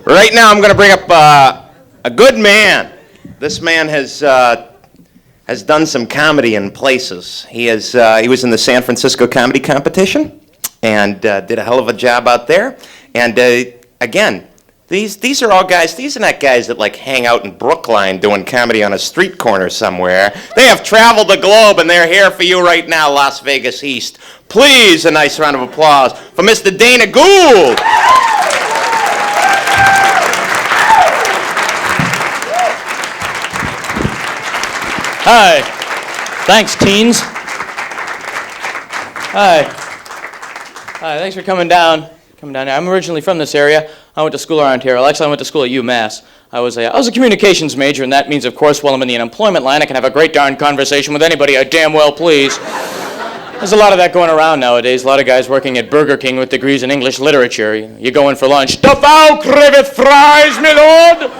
Right now, I'm going to bring up a good man. This man has done some comedy in places. He was in the San Francisco Comedy Competition and did a hell of a job out there. And again, these are all guys. These are not guys that like hang out in Brookline doing comedy on a street corner somewhere. They have traveled the globe, and they're here for you right now, Las Vegas East. Please, a nice round of applause for Mr. Dana Gould. Hi. Thanks, teens. Hi. Hi, thanks for coming down. I'm originally from this area. I went to school around here. Actually, I went to school at UMass. I was a communications major, and that means, of course, while I'm in the unemployment line, I can have a great darn conversation with anybody I damn well please. There's a lot of that going around nowadays. A lot of guys working at Burger King with degrees in English literature. You go in for lunch. "Dost thou crave fries, my lord?"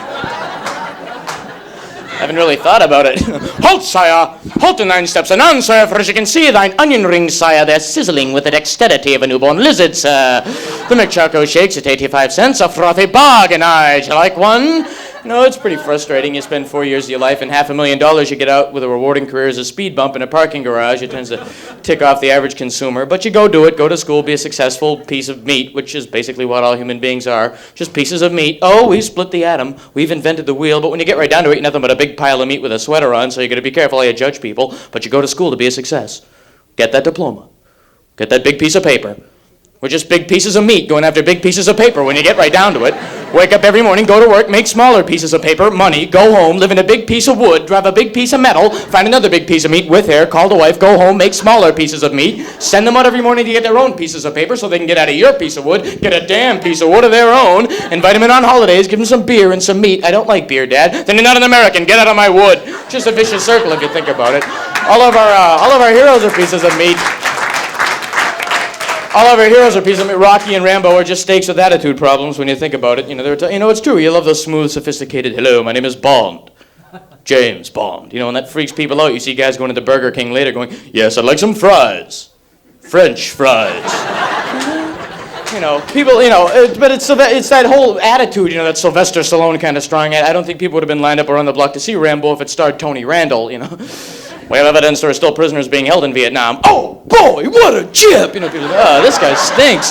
I haven't really thought about it. "Halt, sire! Halt in 9 steps, anon, sire, for as you can see, thine onion rings, sire, they're sizzling with the dexterity of a newborn lizard, sir. The McCharco shakes at 85 cents, a frothy bargain, aye. Do you like one?" No, it's pretty frustrating. You spend 4 years of your life and $500,000 you get out with a rewarding career as a speed bump in a parking garage. It tends to tick off the average consumer. But you go do it, go to school, be a successful piece of meat, which is basically what all human beings are. Just pieces of meat. Oh, we've split the atom. We've invented the wheel. But when you get right down to it, you're nothing but a big pile of meat with a sweater on, so you got to be careful how you judge people. But you go to school to be a success. Get that diploma. Get that big piece of paper. We're just big pieces of meat going after big pieces of paper when you get right down to it. Wake up every morning, go to work, make smaller pieces of paper, money, go home, live in a big piece of wood, drive a big piece of metal, find another big piece of meat with hair, call the wife, go home, make smaller pieces of meat, send them out every morning to get their own pieces of paper so they can get out of your piece of wood, get a damn piece of wood of their own, invite them in on holidays, give them some beer and some meat. I don't like beer, Dad. Then you're not an American. Get out of my wood. Just a vicious circle if you think about it. All of our heroes are pieces of meat. All of our heroes are pieces of meat. Rocky and Rambo are just steaks with attitude problems when you think about it. It's true. You love those smooth, sophisticated, "Hello, my name is Bond. James Bond." And that freaks people out. You see guys going into Burger King later going, "Yes, I'd like some fries. French fries." People, but it's that whole attitude, that Sylvester Stallone kind of strong at. I don't think people would have been lined up around the block to see Rambo if it starred Tony Randall, We have evidence there are still prisoners being held in Vietnam. "Oh, boy, what a chip!" People say, "Oh, this guy stinks."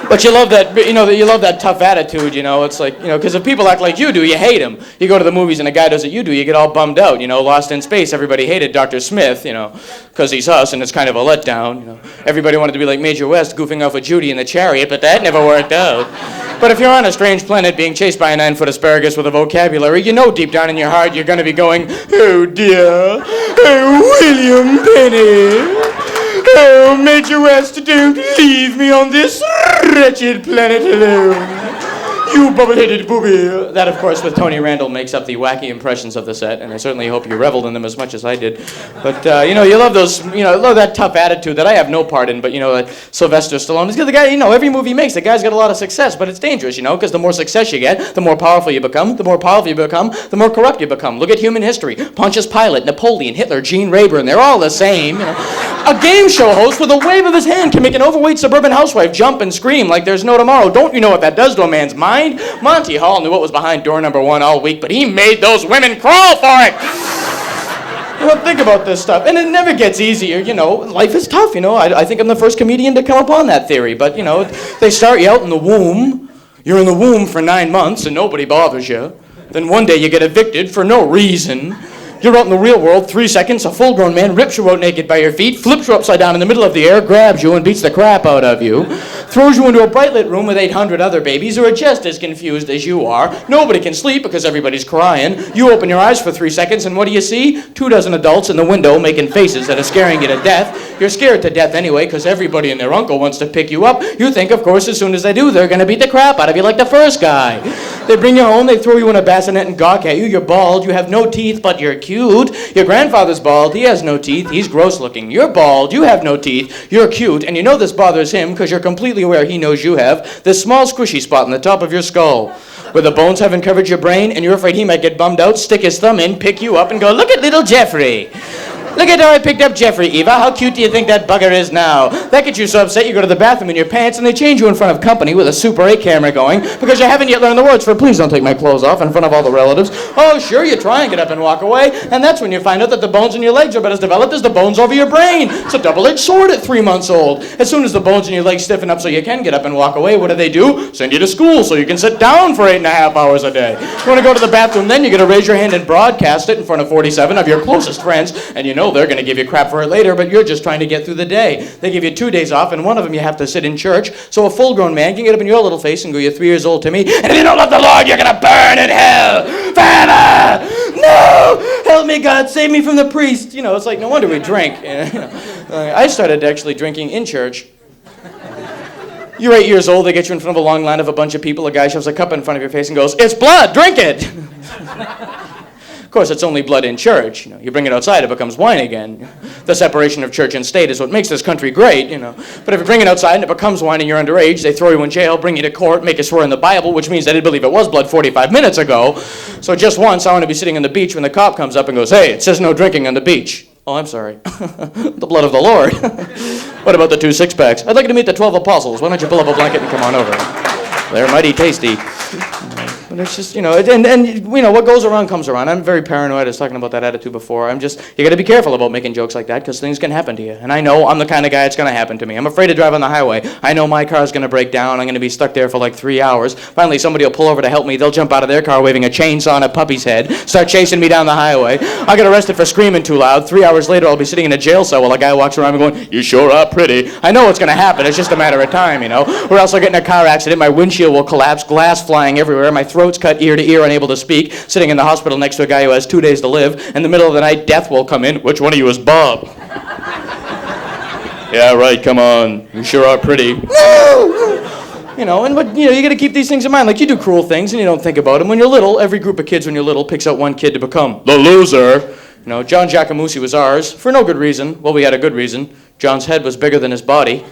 But you love that, you love that tough attitude, It's like, because if people act like you do, you hate them. You go to the movies and a guy does what you do, you get all bummed out. Lost in Space, everybody hated Dr. Smith, because he's us and it's kind of a letdown. Everybody wanted to be like Major West goofing off with Judy in the Chariot, but that never worked out. But if you're on a strange planet being chased by a 9-foot asparagus with a vocabulary, deep down in your heart you're going to be going, "Oh dear, oh William Penny. Oh, Major West, don't leave me on this wretched planet alone. You bubble-headed booby." That, of course, with Tony Randall makes up the wacky impressions of the set, and I certainly hope you reveled in them as much as I did. But, you love those, love that tough attitude that I have no part in, but, Sylvester Stallone. Because the guy, every movie he makes, the guy's got a lot of success, but it's dangerous, because the more success you get, the more powerful you become. The more powerful you become, the more corrupt you become. Look at human history. Pontius Pilate, Napoleon, Hitler, Gene Rayburn, they're all the same, A game show host with a wave of his hand can make an overweight suburban housewife jump and scream like there's no tomorrow. Don't you know what that does to a man's mind? Monty Hall knew what was behind door number 1 all week, but he made those women crawl for it. Think about this stuff. And it never gets easier, Life is tough, I think I'm the first comedian to come up on that theory. But, they start you out in the womb. You're in the womb for 9 months and nobody bothers you. Then one day you get evicted for no reason. You're out in the real world, 3 seconds, a full-grown man rips you out naked by your feet, flips you upside down in the middle of the air, grabs you and beats the crap out of you, throws you into a bright-lit room with 800 other babies who are just as confused as you are. Nobody can sleep because everybody's crying. You open your eyes for 3 seconds, and what do you see? 24 adults in the window making faces that are scaring you to death. You're scared to death anyway because everybody and their uncle wants to pick you up. You think, of course, as soon as they do, they're going to beat the crap out of you like the first guy. They bring you home, they throw you in a bassinet and gawk at you. You're bald, you have no teeth, but you're cute. Your grandfather's bald, he has no teeth, he's gross looking. You're bald, you have no teeth, you're cute, and you know this bothers him because you're completely aware he knows you have this small squishy spot on the top of your skull where the bones haven't covered your brain and you're afraid he might get bummed out, stick his thumb in, pick you up and go, "Look at little Jeffrey." Look at how I picked up Jeffrey, Eva. How cute do you think that bugger is now? That gets you so upset you go to the bathroom in your pants and they change you in front of company with a Super 8 camera going because you haven't yet learned the words for please don't take my clothes off in front of all the relatives. Oh, sure, you try and get up and walk away, and that's when you find out that the bones in your legs are about as developed as the bones over your brain. It's a double-edged sword at 3 months old. As soon as the bones in your legs stiffen up so you can get up and walk away, what do? Send you to school so you can sit down for 8.5 hours a day. You want to go to the bathroom, then you got to raise your hand and broadcast it in front of 47 of your closest friends, and you know they're going to give you crap for it later, but you're just trying to get through the day. They give you 2 days off, and one of them you have to sit in church, so a full-grown man can get up in your little face and go, you're 3 years old to me, and if you don't love the Lord, you're going to burn in hell forever! No! Help me, God, save me from the priest. You know, it's like, no wonder we drink. I started actually drinking in church. You're 8 years old, they get you in front of a long line of a bunch of people, a guy shoves a cup in front of your face and goes, it's blood, drink it! Of course, it's only blood in church. You bring it outside, it becomes wine again. The separation of church and state is what makes this country great, But if you bring it outside and it becomes wine and you're underage, they throw you in jail, bring you to court, make you swear in the Bible, which means they didn't believe it was blood 45 minutes ago. So just once, I want to be sitting on the beach when the cop comes up and goes, hey, it says no drinking on the beach. Oh, I'm sorry. The blood of the Lord. What about the 2 six-packs? I'd like you to meet the 12 apostles. Why don't you pull up a blanket and come on over? They're mighty tasty. But it's just, and what goes around comes around. I'm very paranoid. I was talking about that attitude before. You got to be careful about making jokes like that because things can happen to you. And I know I'm the kind of guy it's going to happen to me. I'm afraid to drive on the highway. I know my car's going to break down. I'm going to be stuck there for like 3 hours. Finally, somebody will pull over to help me. They'll jump out of their car waving a chainsaw on a puppy's head, start chasing me down the highway. I'll get arrested for screaming too loud. 3 hours later, I'll be sitting in a jail cell while a guy walks around me going, you sure are pretty. I know it's going to happen. It's just a matter of time, Or else I'll get in a car accident. My windshield will collapse, glass flying everywhere. My throat's cut ear to ear, unable to speak, sitting in the hospital next to a guy who has 2 days to live. In the middle of the night, death will come in. Which one of you is Bob? Yeah, right, come on. You sure are pretty. You got to keep these things in mind. Like, you do cruel things and you don't think about them. When you're little, every group of kids when you're little picks out one kid to become the loser. John Giacomucci was ours, for no good reason. Well, we had a good reason. John's head was bigger than his body.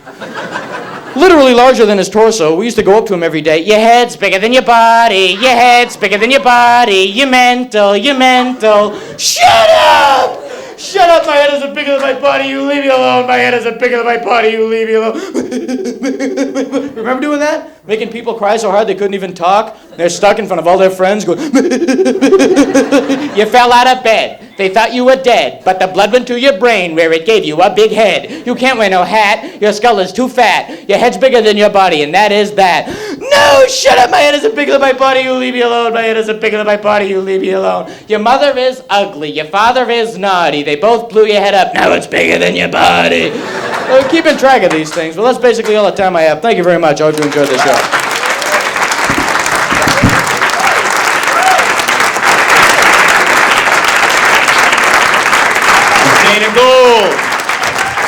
Literally larger than his torso. We used to go up to him every day. Your head's bigger than your body. Your head's bigger than your body. You're mental. You're mental. Shut up! Shut up, my head isn't bigger than my body, you leave me alone. My head isn't bigger than my body, you leave me alone. Remember doing that? Making people cry so hard they couldn't even talk? They're stuck in front of all their friends going, you fell out of bed. They thought you were dead, but the blood went to your brain where it gave you a big head. You can't wear no hat. Your skull is too fat. Your head's bigger than your body, and that is that. No, shut up. My head isn't bigger than my body. You leave me alone. My head isn't bigger than my body. You leave me alone. Your mother is ugly. Your father is naughty. They both blew your head up. Now it's bigger than your body. So keeping track of these things. Well, that's basically all the time I have. Thank you very much. I hope you enjoyed the show. Gould.